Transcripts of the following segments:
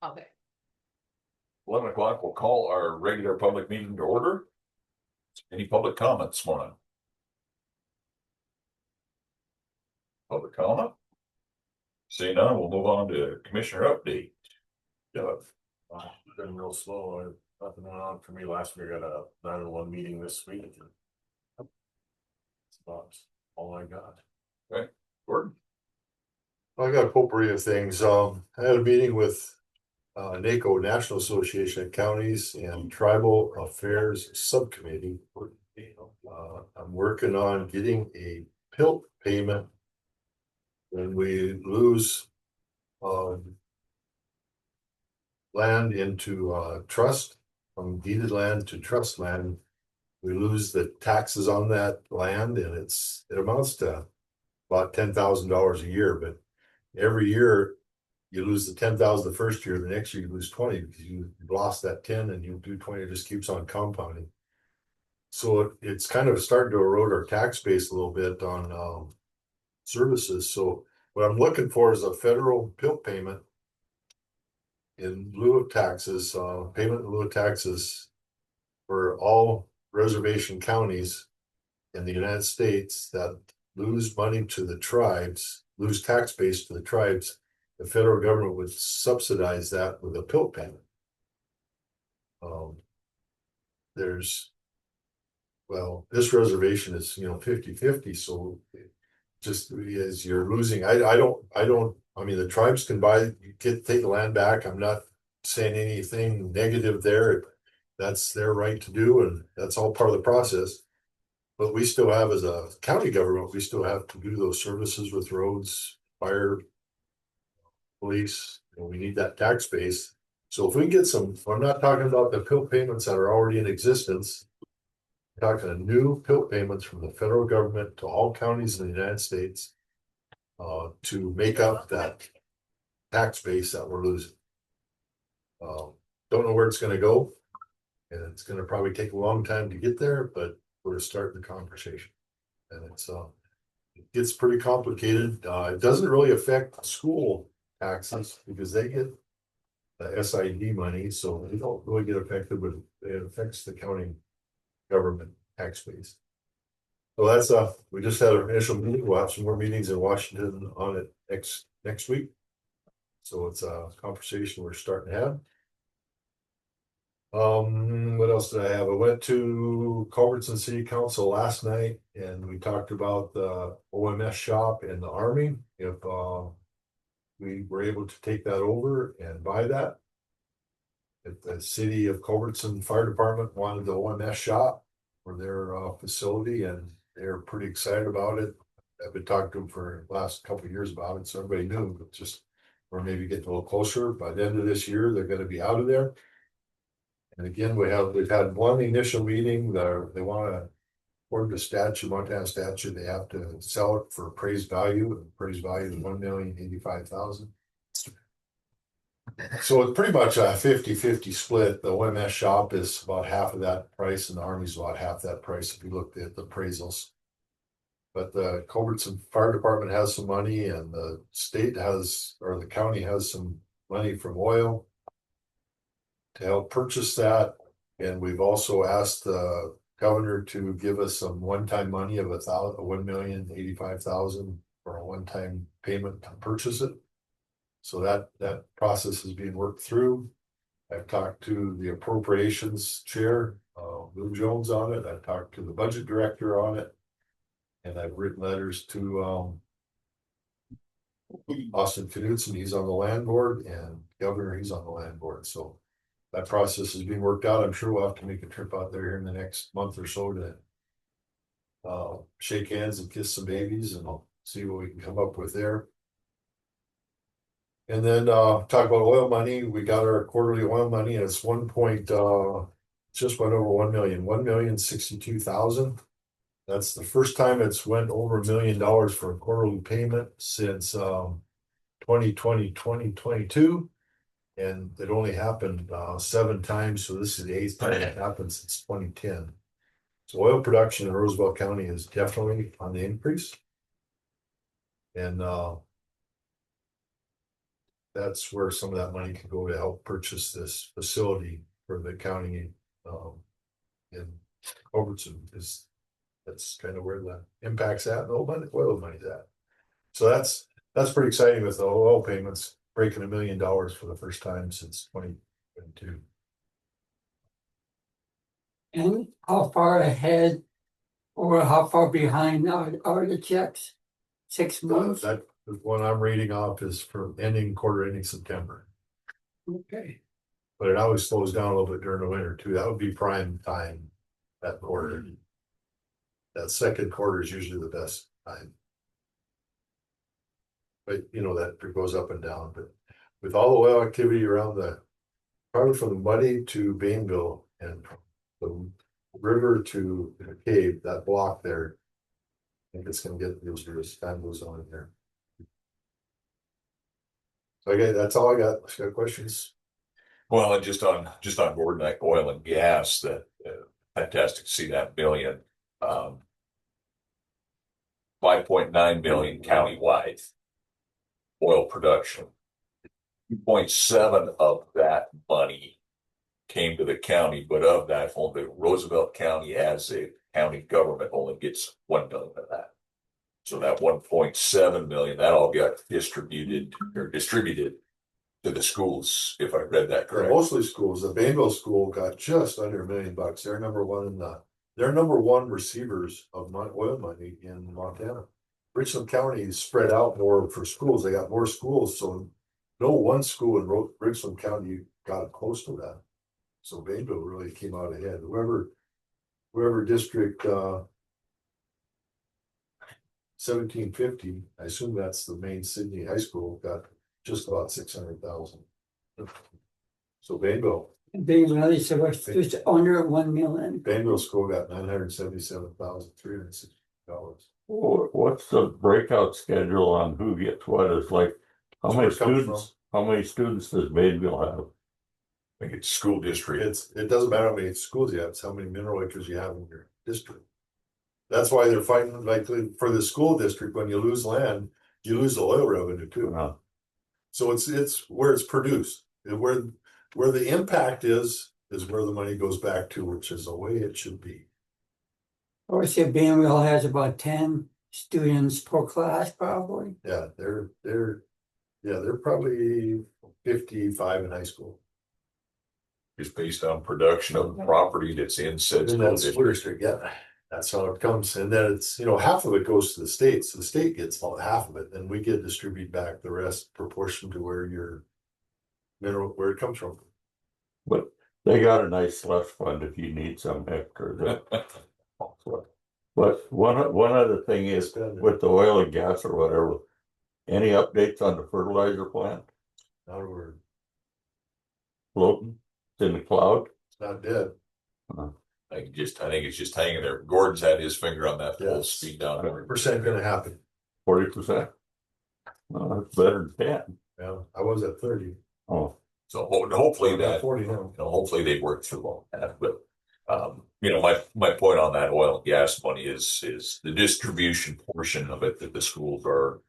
Okay. 11 o'clock, we'll call our regular public meeting to order. Any public comments this morning? Public comment? Seeing none, we'll move on to commissioner update. Doug. Been real slow. Nothing went on for me last week. I got a 911 meeting this week. That's about all I got. Okay, Gordon. I got a potpourri of things. I had a meeting with NACO, National Association of Counties and Tribal Affairs Subcommittee. I'm working on getting a PILT payment when we lose land into trust, from deeded land to trust land. We lose the taxes on that land, and it amounts to about $10,000 a year. But every year you lose the 10,000 the first year, the next year you lose 20 because you lost that 10 and you do 20. It just keeps on compounding. So it's kind of starting to erode our tax base a little bit on services. So what I'm looking for is a federal PILT payment in lieu of taxes, payment in lieu of taxes for all reservation counties in the United States that lose money to the tribes, lose tax base to the tribes. The federal government would subsidize that with a PILT payment. This reservation is 50-50, so just as you're losing, I mean, the tribes can take the land back. I'm not saying anything negative there. That's their right to do, and that's all part of the process. But we still have, as a county government, we still have to do those services with roads, fire, police, and we need that tax base. So if we can get some, I'm not talking about the PILT payments that are already in existence. I'm talking new PILT payments from the federal government to all counties in the United States to make up that tax base that we're losing. Don't know where it's going to go, and it's going to probably take a long time to get there, but we're starting the conversation, and it gets pretty complicated. It doesn't really affect school taxes because they get the SID money, so they don't really get affected, but it affects the county government tax base. So that's we just had our initial meeting. We'll have some more meetings in Washington on it next week. So it's a conversation we're starting to have. What else did I have? I went to Culbertson City Council last night, and we talked about the OMS shop and the Army. If we were able to take that over and buy that, if the city of Culbertson Fire Department wanted the OMS shop for their facility, and they're pretty excited about it. I've been talking to them for the last couple of years about it, so everybody knew, but just we're maybe getting a little closer. By the end of this year, they're going to be out of there. And again, we've had one initial meeting. They want to, according to statute, Montana statute, they have to sell it for appraised value. Appraised value is $1,085,000. So it's pretty much a 50-50 split. The OMS shop is about half of that price, and the Army's about half that price if you look at the appraisals. But the Culbertson Fire Department has some money, and the state has, or the county has some money from oil to help purchase that. And we've also asked the governor to give us some one-time money of $1,085,000 for a one-time payment to purchase it. So that process is being worked through. I've talked to the appropriations chair, Lou Jones, on it. I've talked to the budget director on it, and I've written letters to Austin Knudsen. He's on the land board, and governor, he's on the land board. So that process is being worked out. I'm sure we'll have to make a trip out there here in the next month or so to shake hands and kiss some babies, and I'll see what we can come up with there. And then talk about oil money. We got our quarterly oil money, and it's just went over 1 million, 1,062,000. That's the first time it's went over $1 million for a quarterly payment since 2020, 2022. And it only happened 7 times. So this is the 8th time it happened since 2010. So oil production in Roosevelt County is definitely on the increase. And that's where some of that money can go to help purchase this facility for the county, in Culbertson, is that's kind of where the impact's at, and oil money's at. So that's pretty exciting with the oil payments breaking $1 million for the first time since 2022. And how far ahead or how far behind are the checks? 6 months? That the one I'm reading off is from quarter ending September, Okay. but it always slows down a little bit during the winter too. That would be prime time, that quarter. That second quarter is usually the best time. But you know, that goes up and down, but with all the oil activity around probably from the Muddy to Bainville and the river to the cave, that block there, I think it's gonna get used as time goes on in there. So okay, that's all I got. Let's got questions. Well, and just on Gordon Lake Oil and Gas, that fantastic to see that billion. 5.9 million countywide oil production. 2.7 of that money came to the county, but of that, only Roosevelt County as a county government only gets 1 million of that. So that 1.7 million, that all got distributed to the schools, if I read that correct. Mostly schools. The Bainville school got just under $1 million. They're number one receivers of oil money in Montana. Richland County is spread out more for schools. They got more schools, so no one school in Richland County got close to that. So Bainville really came out ahead. Whoever district 1750, I assume that's the main Sydney High School, got just about 600,000. So Bainville Being really, so it's just under 1 million. Bainville School got $977,360. What's the breakout schedule on who gets what? Is like, how That's many where it comes students, how many students does Bainville have? I think it's school district. It doesn't matter how many schools you have, it's how many mineral acres you have in your district. That's why they're fighting, like for the school district, when you lose land, you lose the oil revenue too. So it's where it's produced, where the impact is where the money goes back to, which is the way it should be. Or say Bainville has about 10 students per class, probably. Yeah, they're probably 55 in high school. Is based on production of property that's in said And school that's school district. district, yeah. That's how it comes. And then it's, half of it goes to the state. So the state gets half of it, and we get distribute back the rest proportion to where where it comes from. But they got a nice slush fund if you need some extra. But one other thing is with the oil and gas or whatever, any updates on the fertilizer plant Now we're floating? It's in the cloud? it's not dead. I think it's just hanging there. Gordon's had his finger on that full Yes. speed down. 100% gonna happen. 40%? Well, that's better than 10. Yeah, I was at 30. Oh, So hopefully I'm at that, 40 now. hopefully they work through all that. But my point on that oil and gas money is the distribution portion of it that the schools are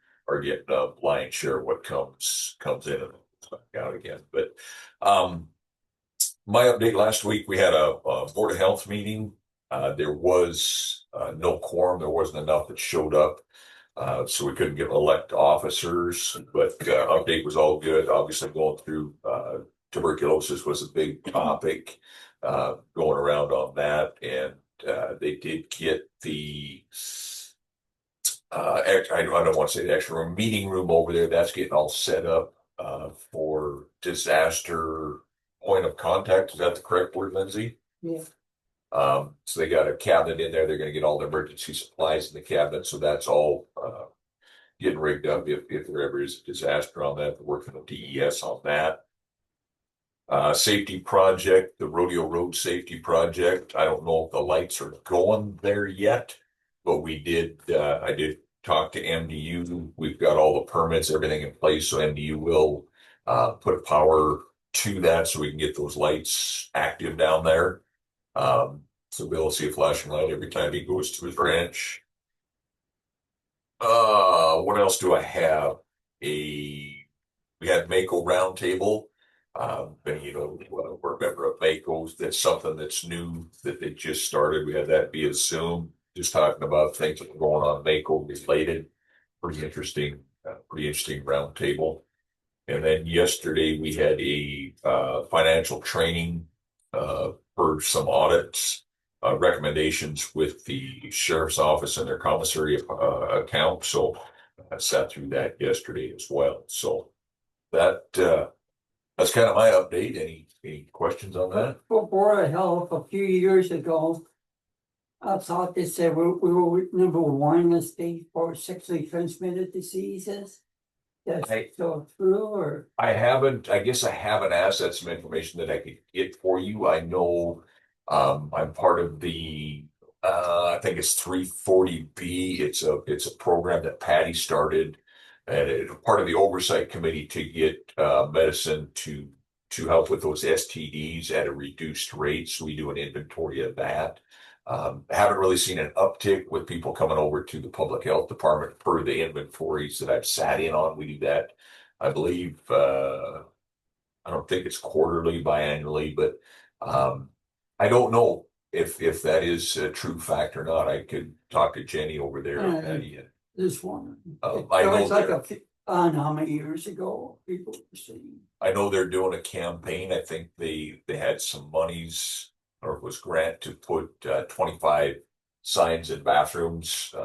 getting a lion's share of what comes in and comes back out again. But my update last week, we had a Board of Health meeting. There was no quorum. There wasn't enough that showed up. So we couldn't elect officers, but update was all good. Obviously going through tuberculosis was a big topic going around on that. And they did get the, I don't want to say the extra meeting room over there. That's getting all set up for disaster point of contact. Is that the correct word, Lindsay? Yeah. So they got a cabinet in there. They're going to get all the emergency supplies in the cabinet. So that's all getting rigged up if there ever is a disaster on that. They're working with DES on that. Safety project, the Rodeo Road Safety Project. I don't know if the lights are going there yet, but I did talk to MDU. We've got all the permits, everything in place. So MDU will put power to that so we can get those lights active down there. So Bill will see a flashing light every time he goes to his ranch. What else do I have? we had Mako Roundtable. And you know, we're a member of Mako's. That's something that's new that they just started. We had that via Zoom, just talking about things that are going on Mako related. Pretty interesting roundtable. And then yesterday we had a financial training for some audits, recommendations with the sheriff's office and their commissary account. So I sat through that yesterday as well. So that's kind of my update. Any questions on that? For Board of Health a few years ago, I thought they said we were number one in the state for sexually transmitted diseases. That's still true, or? I guess I haven't asked that some information that I could get for you. I know, I'm part of the, I think it's 340B. It's a program that Patty started. And it's part of the oversight committee to get, medicine to help with those STDs at a reduced rate. So we do an inventory of that. Haven't really seen an uptick with people coming over to the public health department for the inventories that I've sat in on. We do that, I believe, I don't think it's quarterly, biannually, but I don't know if that is a true fact or not. I could talk to Jenny over there. Patty. This one. I know It's like I don't know how many years ago people were saying. I know they're doing a campaign. I think they had some monies, or it was grant to put 25 signs in bathrooms,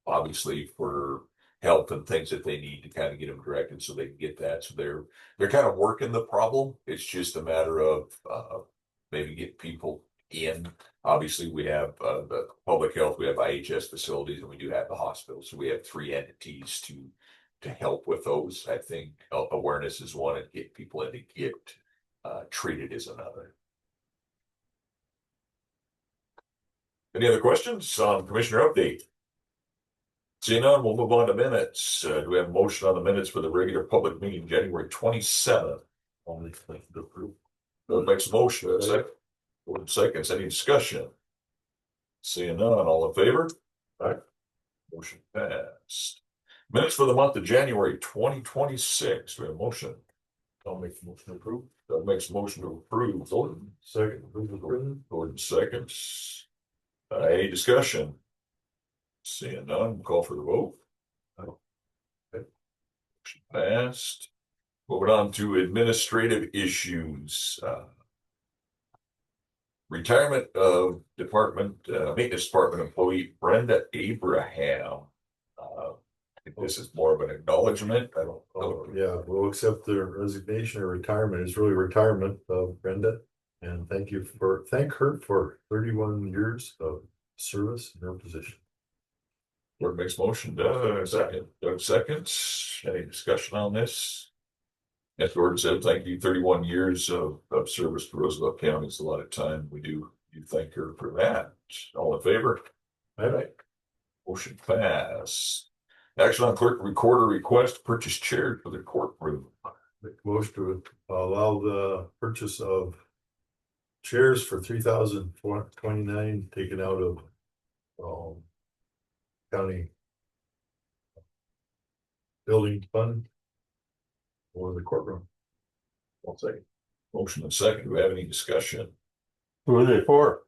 obviously for help and things that they need to kind of get them directed so they can get that. So they're kind of working the problem. It's just a matter of maybe get people in. Obviously, we have the public health, we have IHS facilities, and we do have the hospital. So we have three entities to help with those. I think awareness is one, and get people in to get treated is another. Any other questions on commissioner update? Seeing none, we'll move on to minutes. Do we have a motion on the minutes for the regular public meeting, January 27th? I'll make the approve. Bill makes a motion. Second. Board seconds. Any discussion? Seeing none, all in favor? Aye. Motion passed. Minutes for the month of January 2026. We have a motion. I'll make the motion to approve. Doug makes a motion to approve. Gordon. Second. Gordon seconds. Any discussion? Seeing none, call for the vote. Okay. Motion passed. Moving on to administrative issues. Retirement of maintenance department employee Brenda Abraham. I think this is more of an acknowledgement. I don't know. Yeah, we'll accept the resignation or retirement. It's really retirement of Brenda. And thank her for 31 years of service in her position. Board makes motion, Doug second. Doug seconds. Any discussion on this? As Gordon said, thank you. 31 years of service to Roosevelt County is a lot of time. We do thank her for that. All in favor? All right. Motion passed. Action on clerk recorder request to purchase chairs for the courtroom. Make a motion to allow the purchase of chairs for $3,429 taken out of county building fund for the courtroom. I'll say. Motion and second. Do we have any discussion? Who are they for?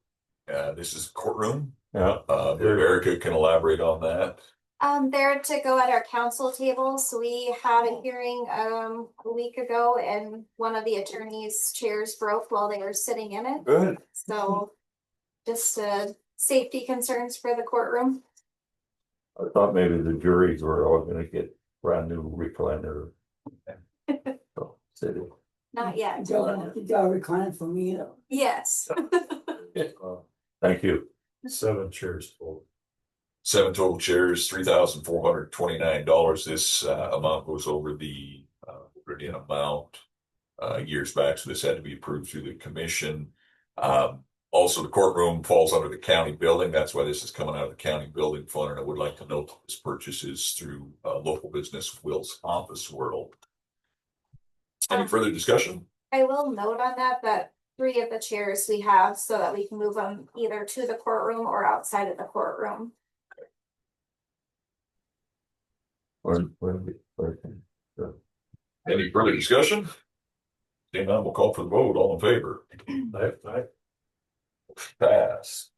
This is courtroom. Yeah. Erica can elaborate on that. They're to go at our council table. So we had a hearing a week ago and one of the attorney's chairs broke while they were sitting in it. Good. So just safety concerns for the courtroom. I thought maybe the juries were all gonna get brand new recliner. City. Not yet. You got a recliner for me though. Yes. Thank you. 7 chairs total. 7 total chairs, $3,429. This amount goes over the amount years back, so this had to be approved through the commission. Also, the courtroom falls under the county building. That's why this is coming out of the county building fund. And I would like to note that this purchase is through local business Will's Office World. Any further discussion? I will note on that 3 of the chairs we have so that we can move them either to the courtroom or outside of the courtroom. Where Any further discussion? Seeing none, we'll call for the vote. All in favor? I Pass.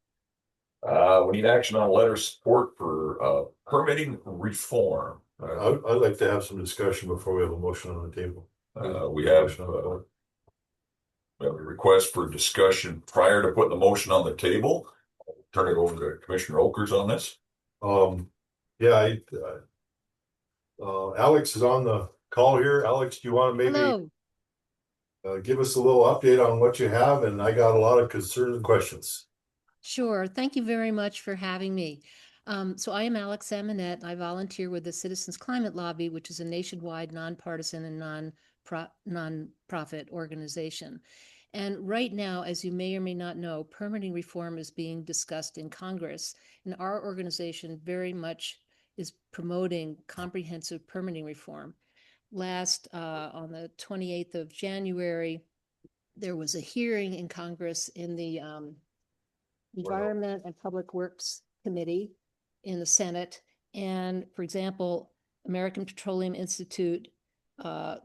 We need action on a letter of support for permitting reform. I'd like to have some discussion before we have a motion on the table. We have a request for discussion prior to putting the motion on the table. I'll turn it over to Commissioner Okers on this. Yeah, Alex is on the call here. Alex, do you want to maybe Hello. give us a little update on what you have? And I got a lot of concerns and questions. Sure. Thank you very much for having me. So I am Alex Amonette. I volunteer with the Citizens Climate Lobby, which is a nationwide nonpartisan and nonprofit organization. And right now, as you may or may not know, permitting reform is being discussed in Congress. And our organization very much is promoting comprehensive permitting reform. Last, on the 28th of January, there was a hearing in Congress in the Environment and Public Works Committee in the Senate. And for example, American Petroleum Institute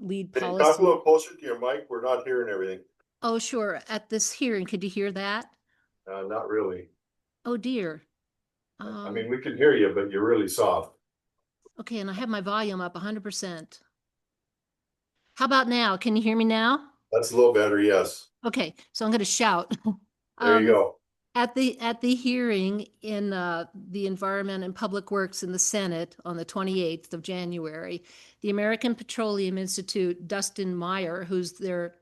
lead Can you policy. talk a little closer to your mic? We're not hearing everything. Oh, sure. At this hearing, could you hear that? Not really. Oh, dear. I mean, we can hear you, but you're really soft. Okay, and I have my volume up 100%. How about now? Can you hear me now? That's a little better, yes. Okay, so I'm going to shout. There you go. At the hearing in the Environment and Public Works in the Senate on the 28th of January, the American Petroleum Institute, Dustin Meyer,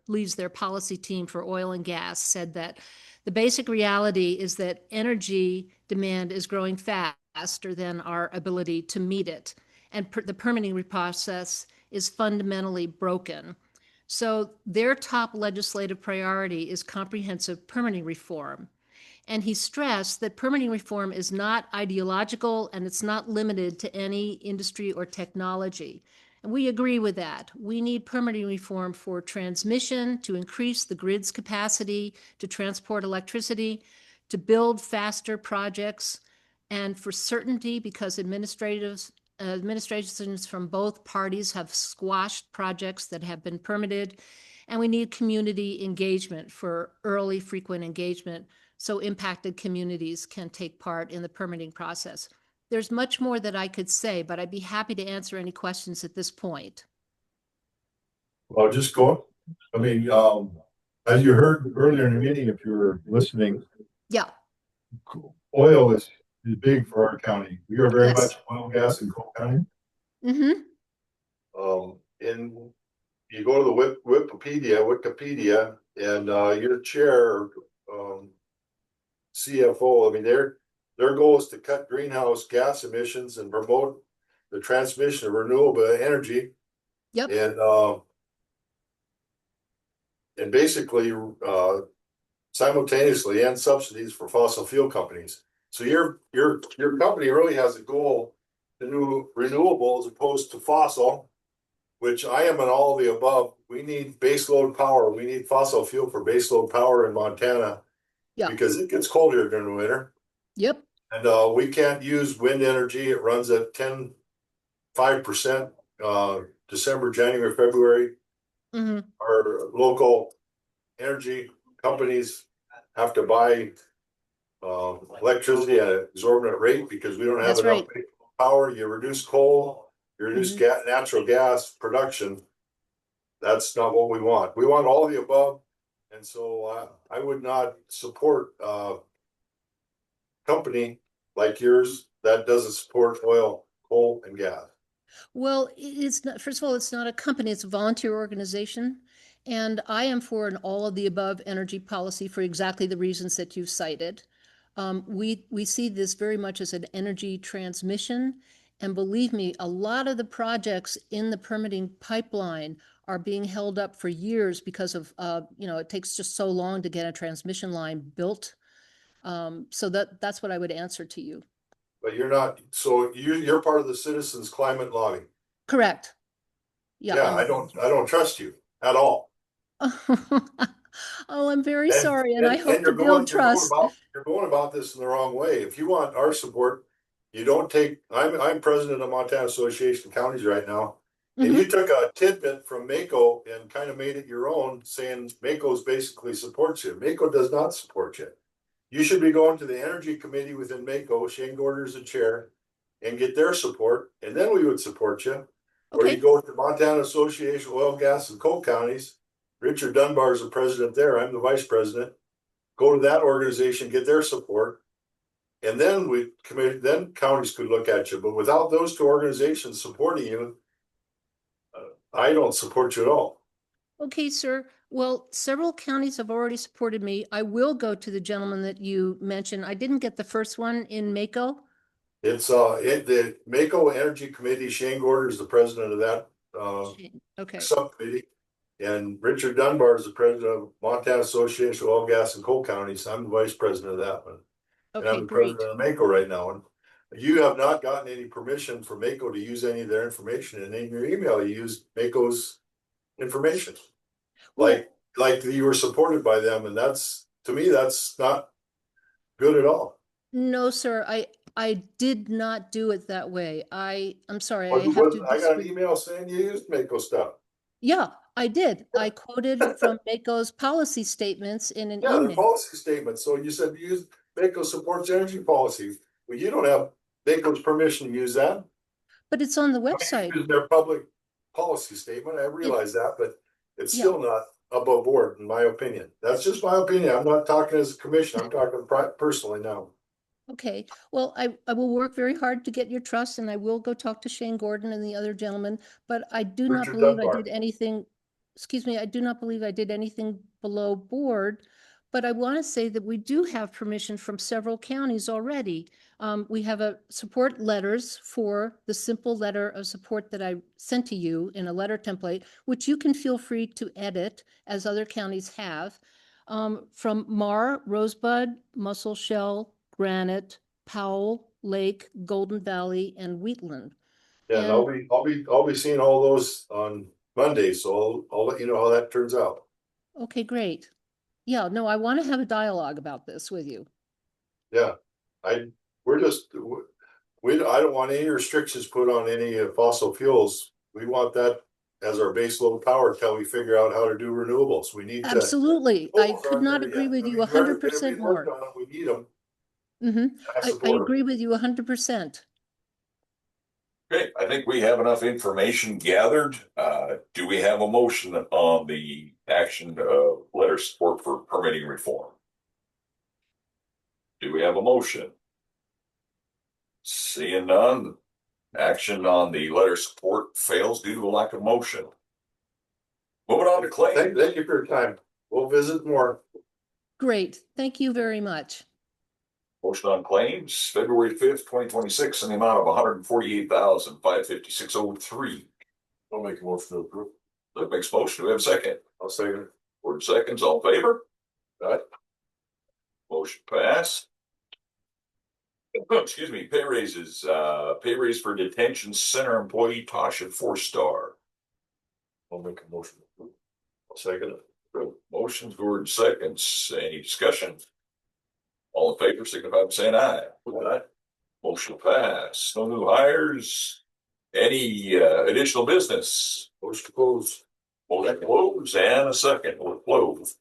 leads their policy team for oil and gas, said that the basic reality is that energy demand is growing faster than our ability to meet it, and the permitting process is fundamentally broken. So their top legislative priority is comprehensive permitting reform. And he stressed that permitting reform is not ideological and it's not limited to any industry or technology. And we agree with that. We need permitting reform for transmission, to increase the grid's capacity to transport electricity, to build faster projects, and for certainty, because administrations from both parties have squashed projects that have been permitted. And we need community engagement for early, frequent engagement, so impacted communities can take part in the permitting process. There's much more that I could say, but I'd be happy to answer any questions at this point. Well, just go. I mean, as you heard earlier in the meeting, if you were listening, Yeah. oil is big for our county. We are very Yes. much oil, gas, and coal county. Mm-hmm. And you go to the Wikipedia, and your chair, CFO, I mean, their goal is to cut greenhouse gas emissions and promote the transmission of renewable energy. Yep. And basically, simultaneously end subsidies for fossil fuel companies. So your company really has a goal to do renewable as opposed to fossil, which I am in all of the above. We need baseload power. We need fossil fuel for baseload power in Montana. Yeah. Because it gets colder during the winter. Yep. And we can't use wind energy. It runs at 5%, December, January, February. Mm-hmm. Our local energy companies have to buy electricity at an exorbitant rate because we don't have That's enough right. power. You reduce coal, you reduce natural gas production. That's not what we want. We want all of the above. And so I would not support a company like yours that doesn't support oil, coal, and gas. Well, it's not, first of all, it's not a company, it's a volunteer organization. And I am for an all of the above energy policy for exactly the reasons that you've cited. We see this very much as an energy transmission. And believe me, a lot of the projects in the permitting pipeline are being held up for years because of, it takes just so long to get a transmission line built. So that's what I would answer to you. But you're not, so you're part of the Citizens Climate Lobby. Correct. Yeah, I don't trust you at all. Oh, I'm very sorry, and I hope to build trust. You're going about this in the wrong way. If you want our support, you don't take. I'm president of Montana Association of Counties right now. And Mhm. you took a tidbit from Mako and kind of made it your own, saying Mako's basically supports you. Mako does not support you. You should be going to the energy committee within Mako, Shane Gorder's the chair, and get their support, and then we would support you. Or you Okay, go to Montana Association of Oil, Gas, and Coal Counties. Richard Dunbar is the president there. I'm the vice president. Go to that organization, get their support. And then then counties could look at you. But without those two organizations supporting you, I don't support you at all. okay, sir. Well, several counties have already supported me. I will go to the gentleman that you mentioned. I didn't get the first one in Mako. It's the Mako Energy Committee, Shane Gorder is the president of that Okay, subcommittee. And Richard Dunbar is the president of Montana Association of Oil, Gas, and Coal Counties. I'm the vice president of that one. And I'm okay, the great. president of Mako right now. And you have not gotten any permission from Mako to use any of their information. And in your email, you used Mako's information. Like you were supported by them. And that's, to me, that's not good at all. No, sir, I did not do it that way. I'm sorry, I I have to got an disagree. email saying you used Mako stuff. Yeah, I did. I quoted from Mako's policy statements in an Yeah, their email. policy statement. So you said you use Mako supports energy policy. Well, you don't have Mako's permission to use that. But it's on the I mean, website. it's their public policy statement. I realize that, but it's Yeah. still not above board, in my opinion. That's just my opinion. I'm not talking as a commission. I'm talking personally now. Okay, well, I will work very hard to get your trust and I will go talk to Shane Gordon and the other gentleman, but I do not Richard believe I Dunbar. did anything, excuse me, I do not believe I did anything below board. But I want to say that we do have permission from several counties already. We have support letters for the simple letter of support that I sent to you in a letter template, which you can feel free to edit as other counties have. From Mar, Rosebud, Muscle Shell, Granite, Powell, Lake, Golden Valley, and Wheatland. Yeah, and I'll be seeing all those on Monday, so I'll let you know how that turns out. Okay, great. Yeah, no, I want to have a dialogue about this with you. Yeah, I don't want any restrictions put on any fossil fuels. We want that as our base load power till we figure out how to do renewables. We need to. Absolutely. I Renewables could aren't not there agree yet. with I you mean, they're 100% being worked more. on, we need them. I support 'em. agree with you 100%. Okay, I think we have enough information gathered. Do we have a motion on the action, letter support for permitting reform? Do we have a motion? Seeing none, action on the letter support fails due to a lack of motion. Moving on to claims. Thank you for your time. We'll visit more. Great. Thank you very much. Motion on claims, February 5th, 2026, in the amount of $148,556.03. I'll make a motion to approve. That makes motion. Do we have a second? I'll say it. 4 seconds, all in favor? Aye. Motion passed. Excuse me, pay raises, pay raise for detention center employee Tasha 4-star. I'll make a motion to approve. I'll second it. Motion's Gordon seconds. Any discussion? All in favor, signify by saying aye. Aye. Motion passed. No new hires. Any additional business? Motion to close. Motion closed and a second. We're closed.